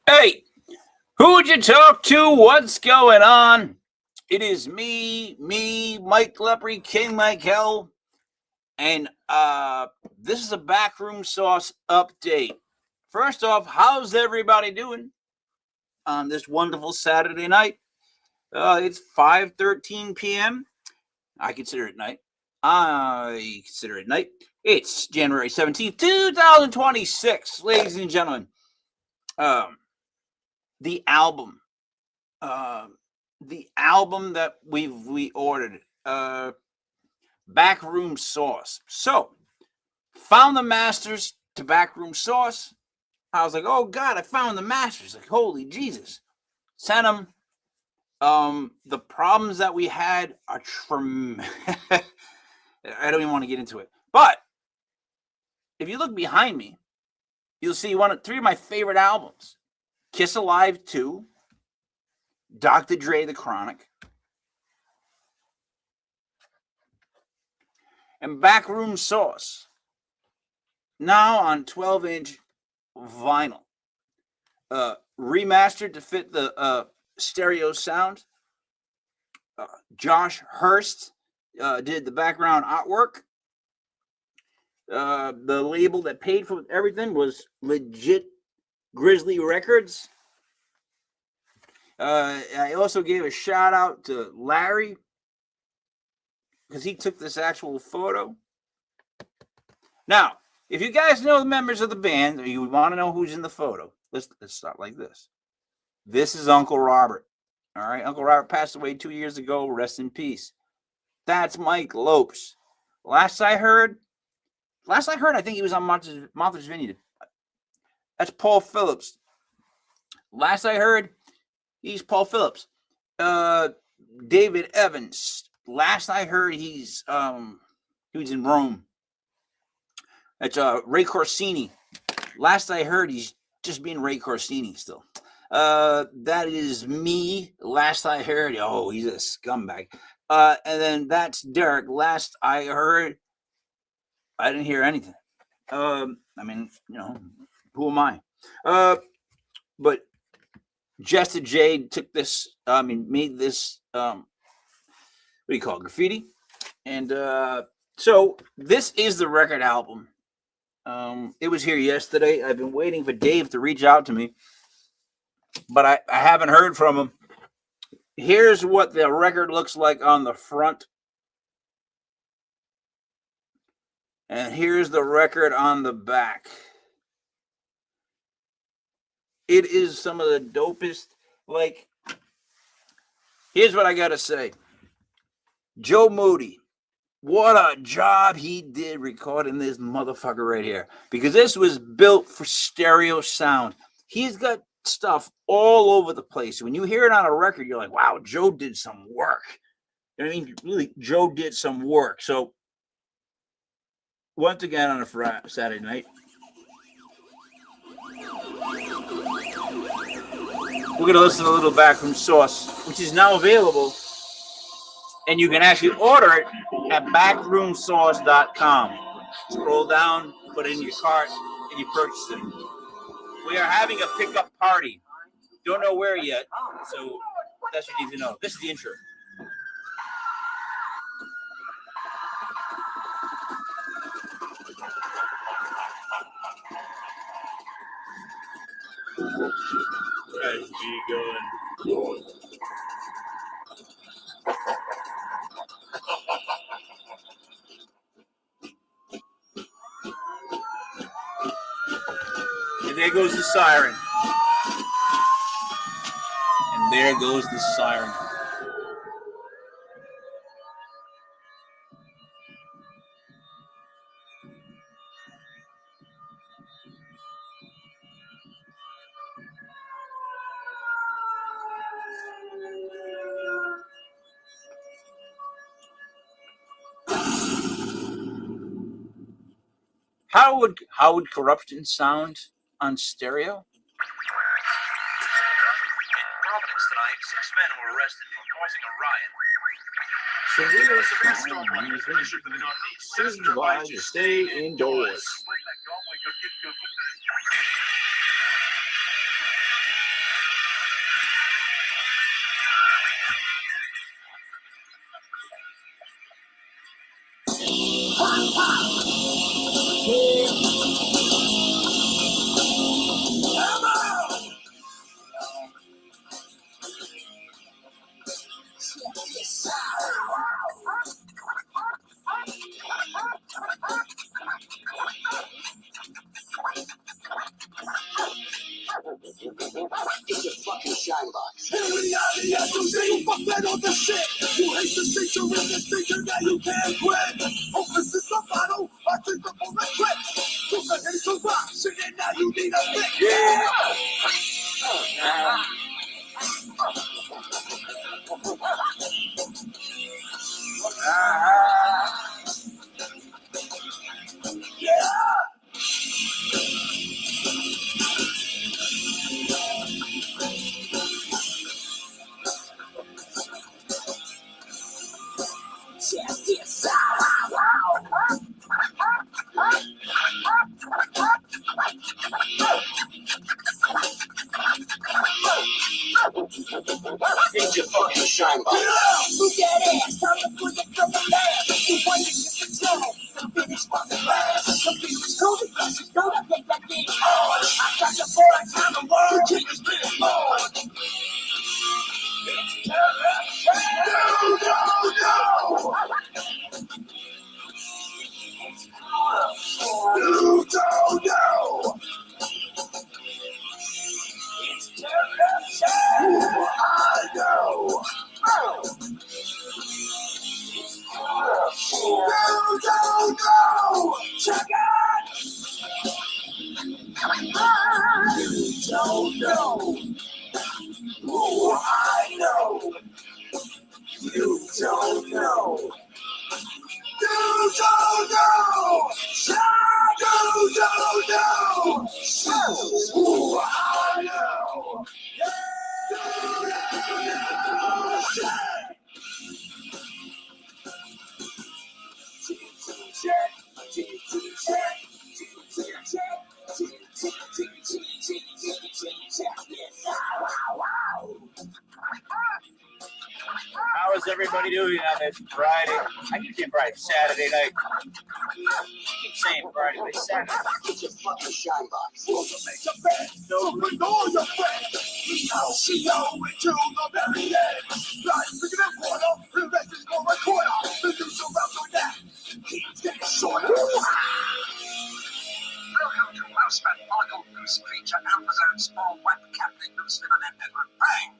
Hey, who'd you talk to? What's going on? It is me, Mike Lepre, King Michael, and this is a backroom sauce update. First off, how's everybody doing on this wonderful Saturday night? It's 5:13 p.m. I consider it night. I consider it night. It's January 17th, 2026, ladies and gentlemen. Um, the album uh, the album that we ordered, Backroom Sauce. So found the masters to Backroom Sauce. I was like, oh God, I found the masters. Like, holy Jesus. Sent them. The problems that we had are I don't even want to get into it. But if you look behind me, you'll see three of my favorite albums. Kiss Alive 2, Dr. Dre The Chronic, and Backroom Sauce, now on 12-inch vinyl, remastered to fit the stereo sound. Josh Hurst did the background artwork. The label that paid for everything was Legit Grizzly Records. I also gave a shout out to Larry because he took this actual photo. Now, if you guys know the members of the band, or you would want to know who's in the photo, let's start like this. This is Uncle Robert. All right, Uncle Robert passed away 2 years ago. Rest in peace. That's Mike Lopes. Last I heard, I think he was on Martha's Vineyard. That's Paul Phillips. Last I heard, he's Paul Phillips. David Evans. Last I heard, he was in Rome. That's Ray Corsini. Last I heard, he's just being Ray Corsini still. That is me. Last I heard, oh, he's a scumbag. And then that's Derek. Last I heard, I didn't hear anything. I mean, who am I? But Jester Jade took this, made this, what do you call it, graffiti? And so this is the record album. It was here yesterday. I've been waiting for Dave to reach out to me, but I haven't heard from him. Here's what the record looks like on the front. And here's the record on the back. It is some of the dopest. Like, here's what I got to say. Joe Moody. What a job he did recording this motherfucker right here. Because this was built for stereo sound. He's got stuff all over the place. When you hear it on a record, you're like, wow, Joe did some work. You know what I mean? Really, Joe did some work. So, once again on a Saturday night, we're going to listen to a little Backroom Sauce, which is now available. And you can actually order it at backroomsauce.com. Scroll down, put it in your cart, and you purchase it. We are having a pickup party. Don't know where yet, so that's what you need to know. This is the intro. As we going. And there goes the siren. And there goes the siren. How would corruption sound on stereo? In Providence tonight, 6 men were arrested for causing a riot. Severe storm warning is issued for the Northeast. Citizens advised to stay indoors. It's your fucking shine box. Hey, you fuck that on the shit. You hate the feature in the feature that you can't quit. Open this up bottle, I think the for regret. Took a hit to rock, shit, and now you need a fix. Yeah. It's your fucking shine box. Move that ass, time to put it from the lab. You want to get the tone, the finish fucking fast. The beat is cool, the flash is gold, I take that thing on. I got the boy, time to work, the kick is spinning on. It's You don't know. It's I know. You don't know. Check it. You don't know. Who I know. You don't know. You don't know. You don't know. Who I know. You How is everybody doing on this Friday? I keep saying Friday, Saturday night. I keep saying Friday, but it's Saturday. It's your fucking shine box. make a bet, so bring all your friends. She know it to the very end. Like picking up water, the rest is for a quarter. The news around on that. Keeps getting shorter. Welcome to Mouseman, Michael, Goose Creature, Amazon, Small, Wet, Captain, Goose, and then Edward Bang.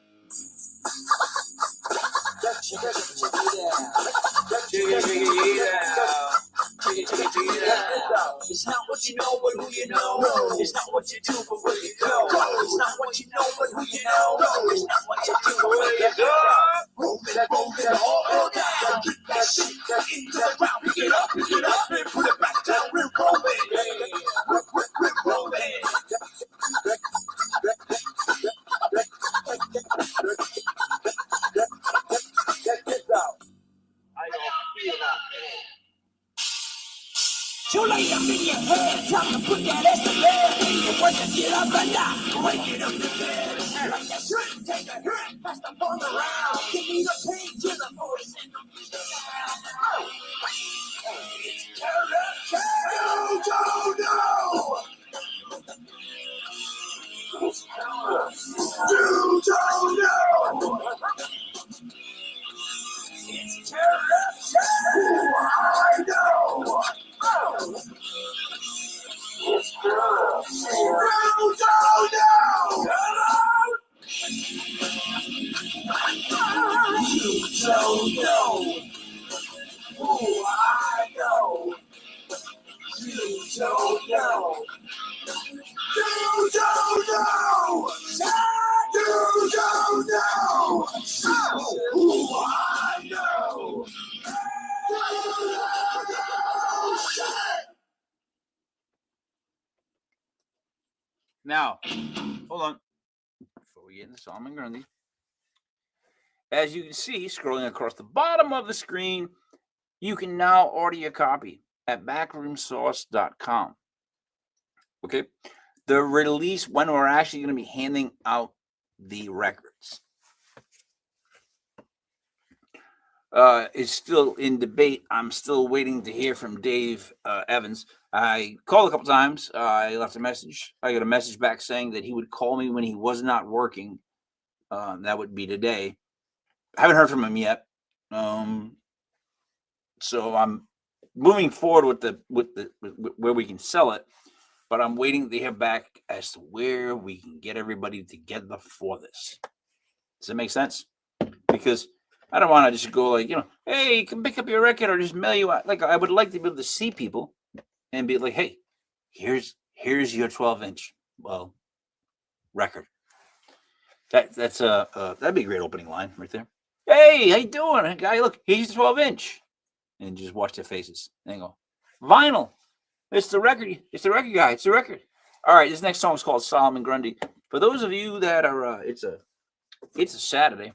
It's not what you know, but who you know. It's not what you do, but where you go. It's not what you know, but who you know. It's not what you do, but where you go. Roll it, all down. Get that shit into the ground. Pick it up, and put it back down. We're rolling. We're rolling. Check this out. I don't feel nothing. You lay up in your head, time to put that ass to bed. You want to get up and down, break it up to bed. Like that shit, take a hit, pass the ball around. Give me the pain to the voice and the sound. It's terror. You don't know. You don't know. It's terror. I know. You don't know. Who I know. You don't know. You don't know. You don't know. Who I know. Now, hold on. Before we get into Solomon Grundy. As you can see, scrolling across the bottom of the screen, you can now order your copy at backroomsource.com. Okay. The release, when we're actually going to be handing out the records, is still in debate. I'm still waiting to hear from Dave Evans. I called a couple times. I left a message. I got a message back saying that he would call me when he was not working. That would be today. I haven't heard from him yet. So I'm moving forward with where we can sell it. but I'm waiting to hear back as to where we can get everybody together for this. Does that make sense? Because I don't want to just go like, hey, you can pick up your record or just mail you out. Like, I would like to be able to see people and be like, hey, here's your 12-inch record. That's that'd be a great opening line right there. Hey, how you doing, hey, guy? Look, here's the 12-inch, and just watch their faces and go, vinyl. It's the record. It's the record guy. It's the record. All right, this next song is called Solomon Grundy. For those of you that are, it's a Saturday.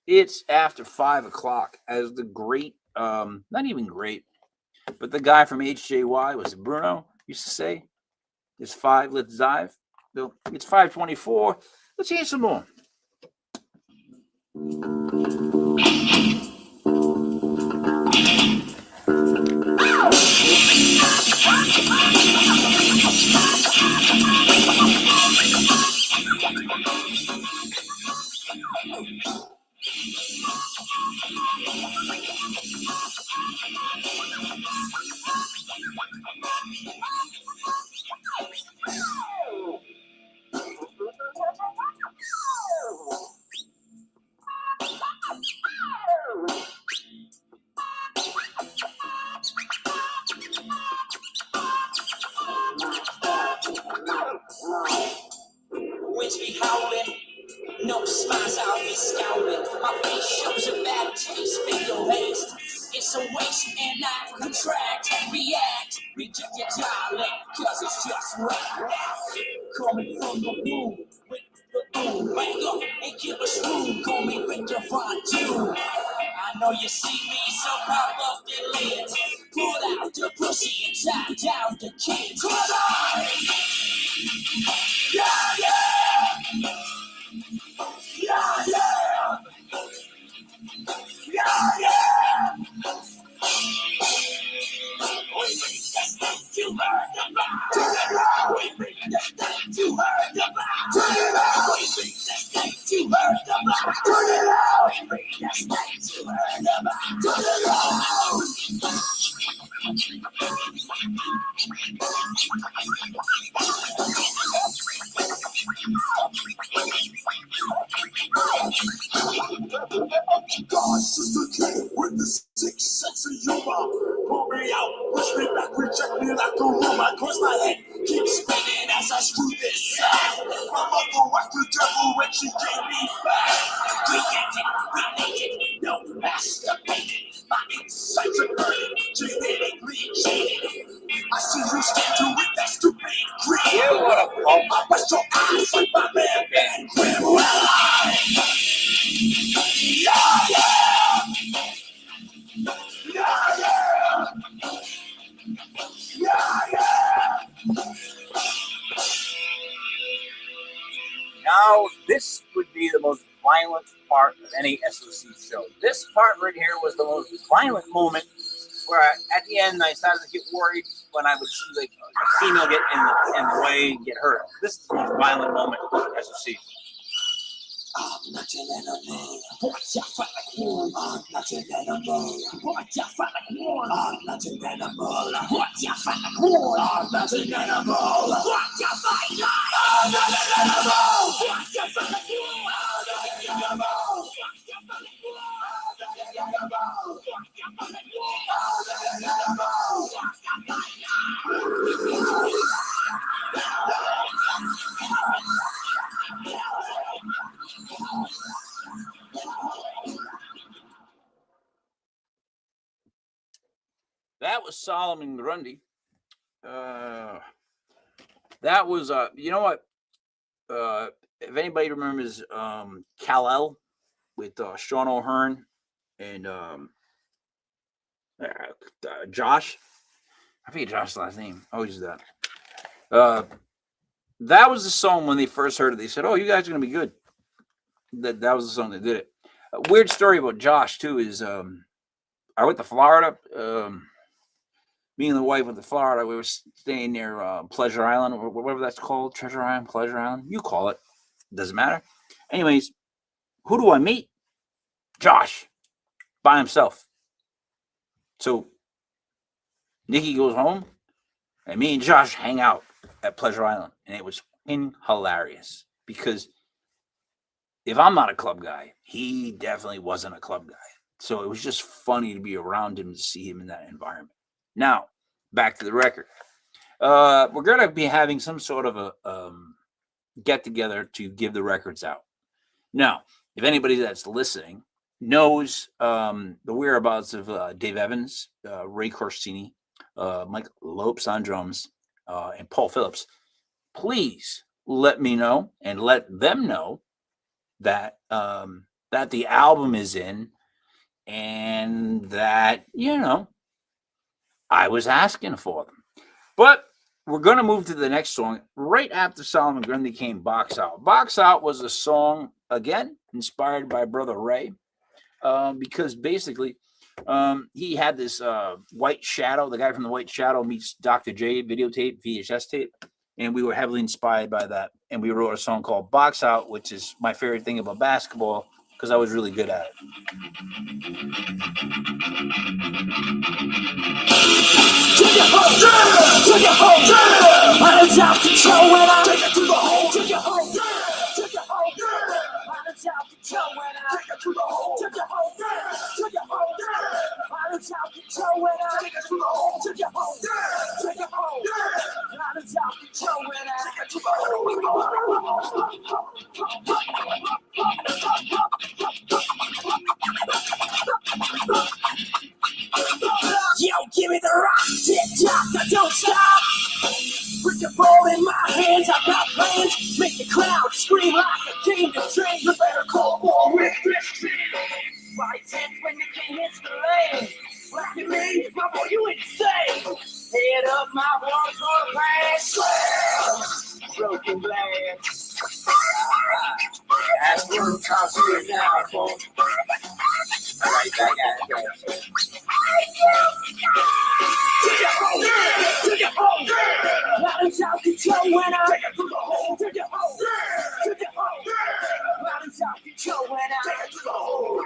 It's after 5:00, as the great, not even great, but the guy from HJY, was it Bruno, used to say, it's 5, let's dive. So it's 5:24. Let's hear some more. Winds be howling, no smiles, I'll be scowling. My face shows a bad taste, fatal haste. It's a waste and I contract, react, reject your darling, cause it's just right. Coming from the womb, with the boom, bang up and give us room. Call me Victor Von Doom. I know you see me, so pop up the lid. Pull out the pussy and tie down the kids. Come on! Yeah, yeah! Yeah, yeah! Yeah, yeah! We bring the thing you heard about. Turn it on! We bring the thing you heard about. Turn it on! We bring the thing you heard about. Turn it on! We bring the thing you heard about. Turn it on! God, Sister K with the 6 sense of humor. Pull me out, push me back, reject me like a rumor. Cause my head keeps spinning as I screw this up. My mother whacked the devil when she gave me back. Related, no masturbated. My insides are burning, genetically jaded. I see you stand to with that stupid grin. I bust your eyes like my man Ben Grimm. Well, yeah, yeah! Yeah, yeah! Yeah, yeah! Now, this would be the most violent part of any SOC show. This part right here was the most violent moment where at the end I started to get worried when I would see like a female get in the way and get hurt. This is the most violent moment of SOC. I'm not an enemy. Watch out, fight like one. I'm not an enemy. Watch out, fight like one. I'm not an animal. Watch out, fight like one. I'm not an animal. Watch out, fight like I'm not an animal. Watch out, fight like one. I'm not an animal. Watch out, fight like one. I'm not an animal. Watch out, fight like one. I'm not an animal. Watch out, fight like That was Solomon Grundy. That was you know what? If anybody remembers Kal-El with Sean O'Hearn and Josh, I forget Josh's last name. I always do that. That was the song when they first heard it. They said, "Oh, you guys are gonna be good." That was the song that did it. A weird story about Josh too is I went to Florida. Me and the wife went to Florida. We were staying near Pleasure Island, or whatever that's called. Treasure Island, Pleasure Island. You call it. Doesn't matter. Anyways, who do I meet? Josh. By himself. So Nikki goes home, and me and Josh hang out. at Pleasure Island, and it was hilarious because if I'm not a club guy, he definitely wasn't a club guy. So it was just funny to be around him, to see him in that environment. Now, back to the record. We're going to be having some sort of a get together to give the records out. Now, if anybody that's listening knows the whereabouts of Dave Evans, Ray Corsini, Mike Lopes on drums, and Paul Phillips, please let me know and let them know that that the album is in, and that, you know, I was asking for them. But we're going to move to the next song. Right after Solomon Grundy came Box Out. Box Out was a song, again, inspired by Brother Ray, because basically he had this White Shadow, the guy from the White Shadow meets Dr. J videotape, VHS tape, and we were heavily inspired by that. And we wrote a song called Box Out, which is my favorite thing about basketball because I was really good at it. Take it home, yeah! Take it home, yeah! I don't have control when I take it to the hole. Take it home, yeah! Take it home, yeah! I don't have control when I take it to the hole. Take it home, yeah! Take it home, yeah! I don't have control when I take it to the hole. Take it home, yeah! Take it home, yeah! I don't have control when I take it to the hole. Yo, give me the rock, tick tock, I don't stop. Put the ball in my hands, I got plans. Make the crowd scream like a game to train. You better call for Rick Christian. Right tense when the king hits the lane. Black and me, my boy, you insane. Head up, my walls on the pass. Broken glass. That's where I'm concert now, folks. Alright, back at it. Take it home, yeah! Take it home, yeah! I don't have control when I take it to the hole. Take it home, yeah! Take it home, yeah! I don't have control when I take it to the hole.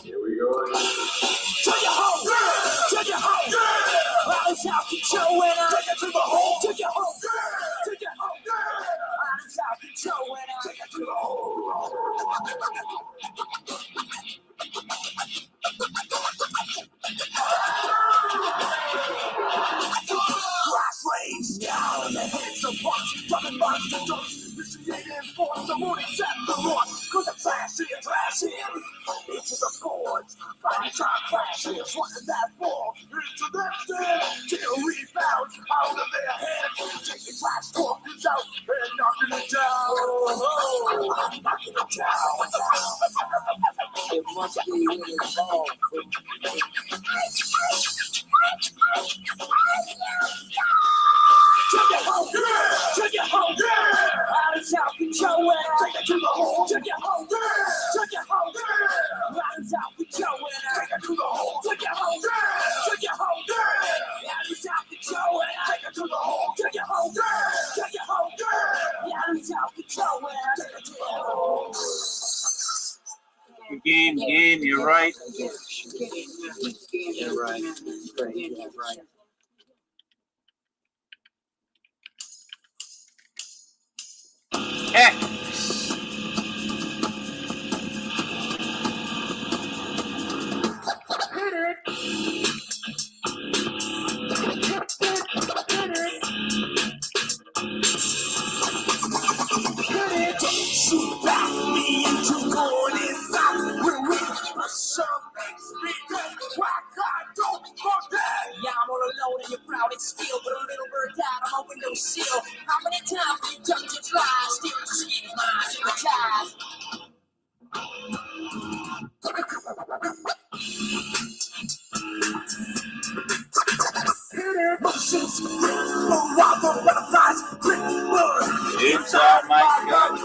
Here we go. Take it home, yeah! Take it home, yeah! I don't have control when I take it to the hole. Take it home, yeah! Take it home, yeah! I don't have control when I take it to the hole. Crossways down, the heads of bucks, dropping bombs to dust. Initiating force, the moon is at the loss. Cause the flash in. Into the boards, fire time crashes. What is that for? Into that stand, till rebounds out of their hands. Taking glass corkers out and knocking it down. Knocking it down. It must be in his ball. Take it home, yeah! Take it home, yeah! I don't have control when I take it to the hole. Take it home, yeah! Take it home, yeah! I don't have control when I take it to the hole. Take it home, yeah! Take it home, yeah! I don't have control when I take it to the hole. Take it home, yeah! Take it home, yeah! I don't have control when I take it to the hole. Game, you're right. You're right. You're right. X. Shoot back me into going inside. When we some why God don't forget. Yeah, I'm all alone in your crowded steel, but a little bird died on my windowsill. How many times have you done to try? Still just keep my eyes in the ties. Motions, lava butterflies, quick blood. Inside my gut.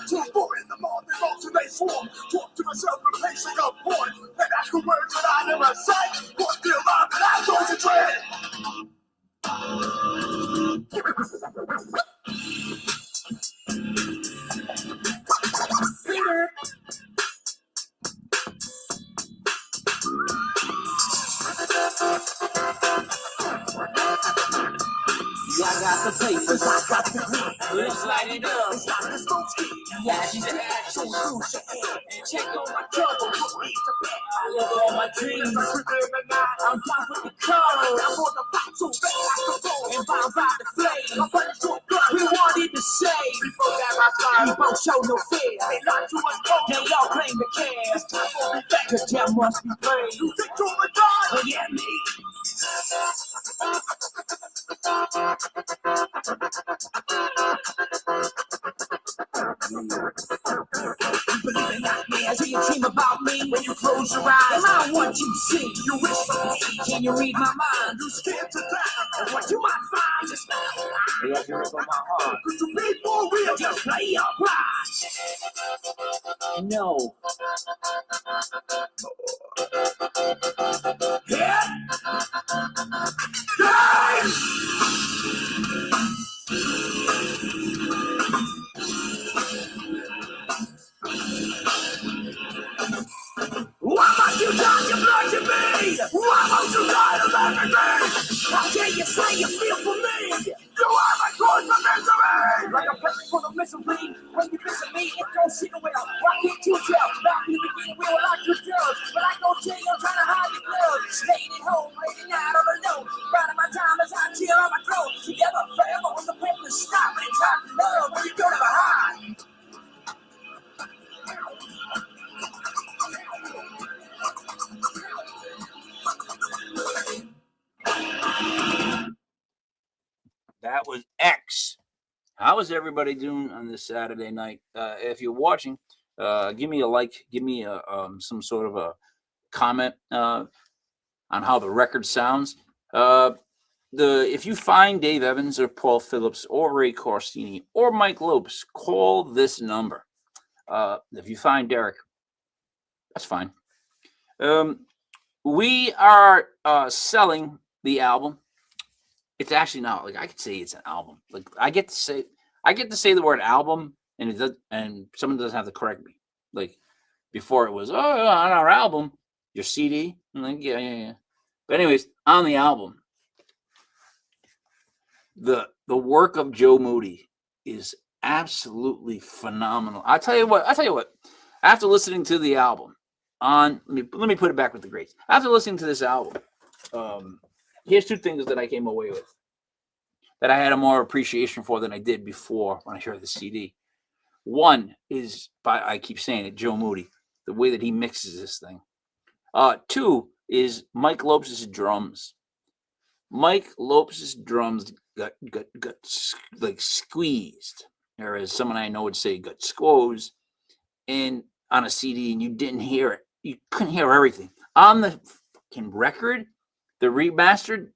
Till 4 in the morning, most of they swarm. Talk to myself and pacing up porn. And ask the words that I never said. But still alive and I concentrate. Peter. Yeah, I got the papers, I got the green. Let's light it up. It's not the smoke screen. Yash the ash, so cruise your head. And check on my trouble, put me to bed. I live all my dreams. I'm down with the code. I'm on the fight so bad I can go. And bound by the flame. I'm punch to a gun. We wanted to say. Before that I fly, we won't show no fear. They lie to us both. They all claim to care. It's time for me back. Cause there must be pain. You think you're a god? Oh yeah, me. You believe in nightmares, do you dream about me? When you close your eyes, am I what you see? You wish for me, can you read my mind? You scared to death, and what you might find is yeah, you rip on my heart. Could you be for real? Just play your part. No. Yeah. Die! Why must you die your blood to me? Why must you die of everything? How dare you say you feel for me? You are my cause of misery! Like a person full of misery. When you visit me, it don't sit well. Why can't you tell? Back in the beginning, we were like your drugs. But I go jail, I'm trying to hide the blood. Staying at home, late at night all alone. Riding my time as I chill on my throne. Together forever was the plan to stop. And it's hard to love when you go to hide. That was X. How is everybody doing on this Saturday night? If you're watching, give me a like, give me some sort of a comment on how the record sounds. If you find Dave Evans or Paul Phillips or Ray Corsini or Mike Lopes, call this number. If you find Derek, that's fine. We are selling the album. It's actually not like I could say it's an album. Like I get to say the word album, and it does, and someone doesn't have to correct me. Like before, it was on our album, your CD. I'm like yeah. But anyways, on the album, the work of Joe Moody is absolutely phenomenal. I tell you what. After listening to the album, let me put it back with the greats. After listening to this album, here's two things that I came away with that I had a more appreciation for than I did before when I heard the CD. One is I keep saying it, Joe Moody, the way that he mixes this thing. Two is Mike Lopes' drums. Mike Lopes' drums got like squeezed, or as someone I know would say, got squoze, and on a CD, and you didn't hear it. You couldn't hear everything on the fucking record. The remastered,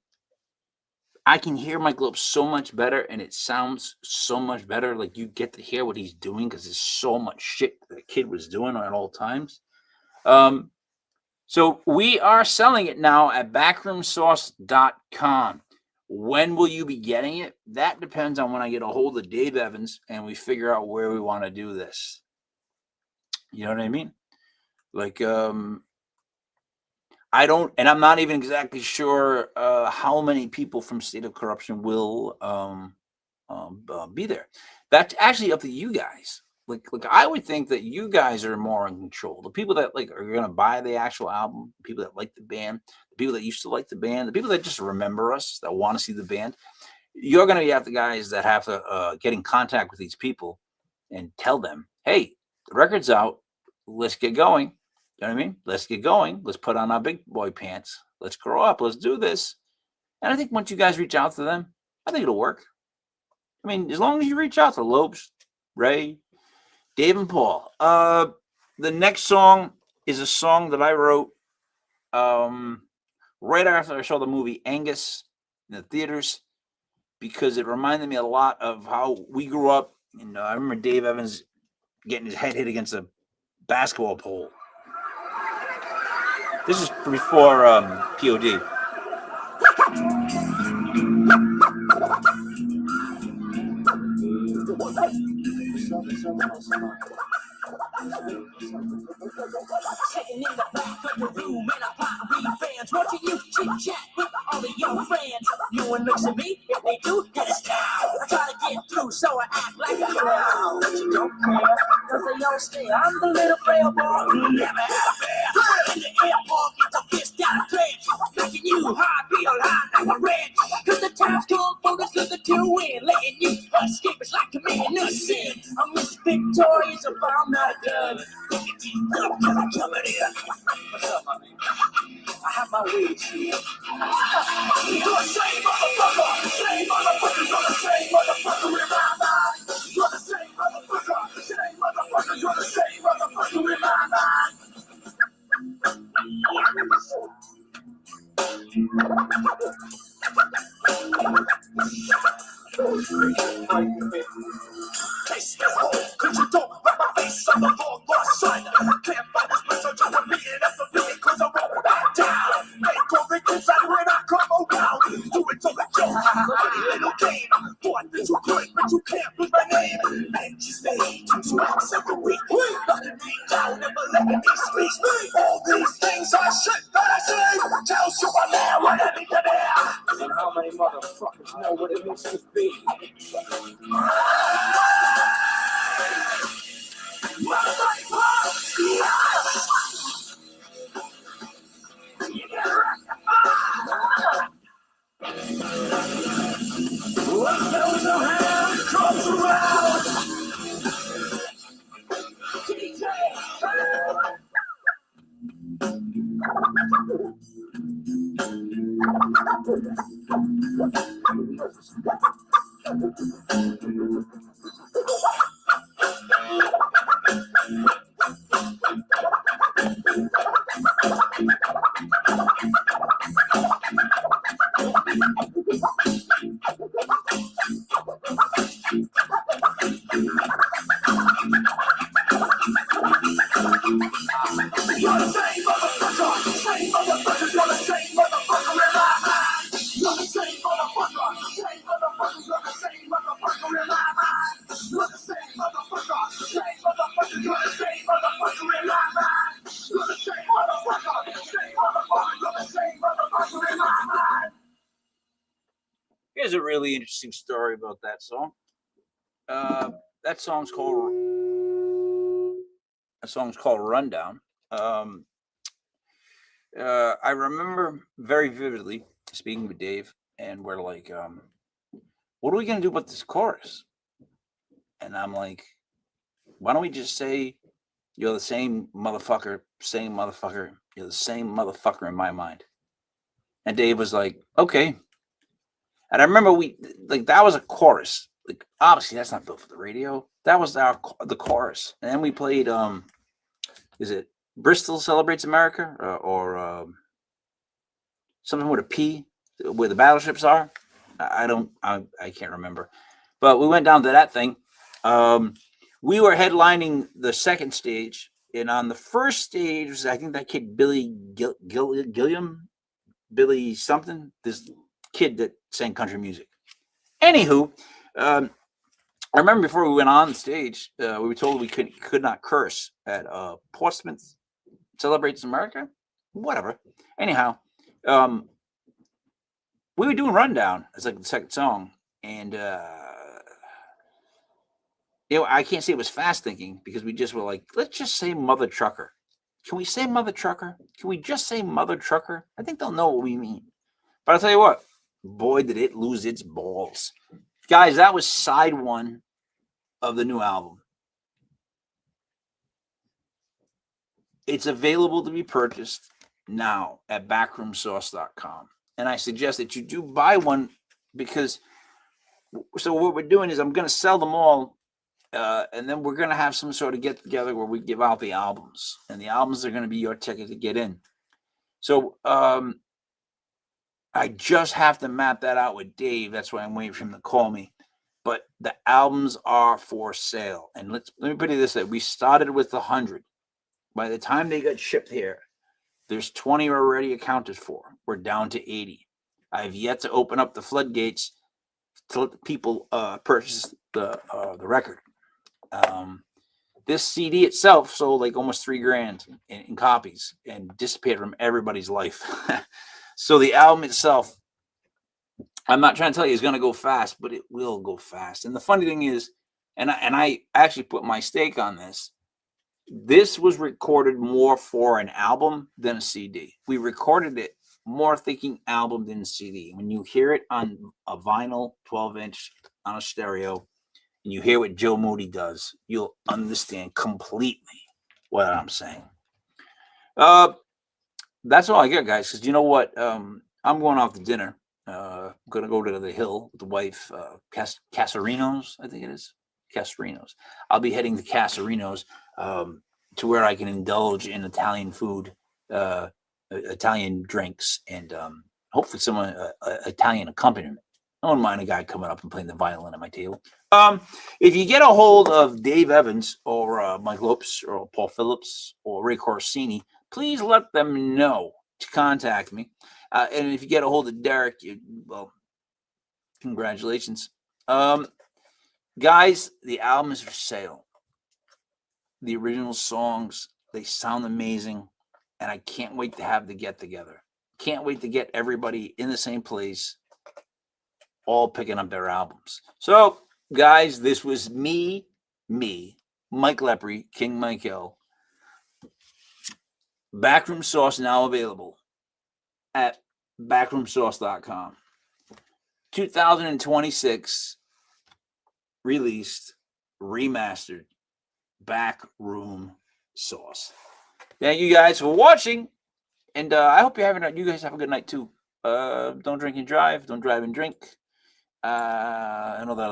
I can hear Mike Lopes so much better, and it sounds so much better. Like you get to hear what he's doing because there's so much shit the kid was doing at all times. So we are selling it now at backroomsource.com. When will you be getting it? That depends on when I get a hold of Dave Evans and we figure out where we want to do this. You know what I mean? Like, I don't, and I'm not even exactly sure how many people from State of Corruption will be there. That's actually up to you guys. Like I would think that you guys are more in control. The people that like are going to buy the actual album, the people that like the band, the people that used to like the band, the people that just remember us, that want to see the band. You're going to have the guys that have to get in contact with these people and tell them, hey, the record's out. Let's get going. You know what I mean? Let's get going. Let's put on our big boy pants. Let's grow up. Let's do this. And I think once you guys reach out to them, I think it'll work. I mean, as long as you reach out to Lopes, Ray, Dave, and Paul. The next song is a song that I wrote right after I saw the movie Angus in the theaters, because it reminded me a lot of how we grew up. And I remember Dave Evans getting his head hit against a basketball pole. This is before POD. Sitting in the back of the room and I probably fans watching you chit chat with all of your friends. No one looks at me, if they do, get us down. I try to get through, so I act like a clown. But you don't care, cause they all stay. I'm the little frail boy who never had a bear. In the airport, gets a fist down a clench, making you hard, real hard like a wrench. Cause the time's cold for us, cause the two win, letting you escape is like committing a sin. I'm Miss Victorious, if I'm not done. Look at these dumb, cause I'm coming in. What's up, my man? I have my weed here. You're the same motherfucker, same motherfucker, you're the same motherfucker in my mind. You're the same motherfucker, same motherfucker, you're the same motherfucker in my mind. Taste this hole, cause you don't put my face on the floor, lost sight. Can't find this place, I'm trying to beat it at the beat, cause I won't back down. Make all the kids out when I come around. Do it to the joke, little game. Thought that you could, but you can't put my name. And you stay 2 spots every week. Knocking me down, never letting me speak. All these things are shit that I say. Tell Superman what I need to be. And how many motherfuckers know what it means to be? Here's a really interesting story about that song. That song's called Rundown. I remember very vividly speaking with Dave, and we're like, what are we gonna do about this chorus? And I'm like, why don't we just say, you're the same motherfucker, you're the same motherfucker in my mind. And Dave was like, okay. And I remember that was a chorus. Like, obviously that's not built for the radio. That was the chorus. And then we played is it Bristol Celebrates America or something with a P, where the battleships are? I can't remember. But we went down to that thing. We were headlining the second stage, and on the first stage was, I think, that kid Billy Gilliam, Billy something, this kid that sang country music. Anywho, I remember before we went on stage, we were told we could not curse at Portsmouth Celebrates America, whatever. Anyhow, we were doing Rundown as like the second song, and I can't say it was fast thinking, because we just were like, let's just say Mother Trucker. Can we say Mother Trucker? Can we just say Mother Trucker? I think they'll know what we mean. But I'll tell you what, boy, did it lose its balls. Guys, that was side one of the new album. It's available to be purchased now at backroomsource.com. And I suggest that you do buy one, because so what we're doing is I'm going to sell them all. And then we're going to have some sort of get together where we give out the albums, and the albums are going to be your ticket to get in. So I just have to map that out with Dave. That's why I'm waiting for him to call me. But the albums are for sale. And let me put it this way. We started with 100. By the time they got shipped here, there's 20 already accounted for. We're down to 80. I've yet to open up the floodgates to let the people purchase the record. This CD itself sold like almost $3,000 in copies and disappeared from everybody's life. So the album itself, I'm not trying to tell you it's going to go fast, but it will go fast. And the funny thing is, and I actually put my stake on this. This was recorded more for an album than a CD. We recorded it more thinking album than CD. When you hear it on a vinyl 12-inch on a stereo, and you hear what Joe Moody does, you'll understand completely what I'm saying. That's all I got, guys, because you know what? I'm going out to dinner. I'm going to go to the Hill with the wife, Casarinos, I think it is. Casarinos. I'll be heading to Casarinos to where I can indulge in Italian food, Italian drinks, and hopefully some Italian accompaniment. I don't mind a guy coming up and playing the violin at my table. If you get a hold of Dave Evans or Mike Lopes or Paul Phillips or Ray Corsini, please let them know to contact me. And if you get a hold of Derek, well, congratulations. Guys, the album is for sale. The original songs, they sound amazing. And I can't wait to have the get together. Can't wait to get everybody in the same place, all picking up their albums. So, guys, this was me, Mike Lepre, King Michael. Backroom Sauce now available at backroomsauce.com. 2026 released, remastered Backroom Sauce. Thank you guys for watching, and I hope you guys have a good night too. Don't drink and drive. Don't drive and drink. And all that.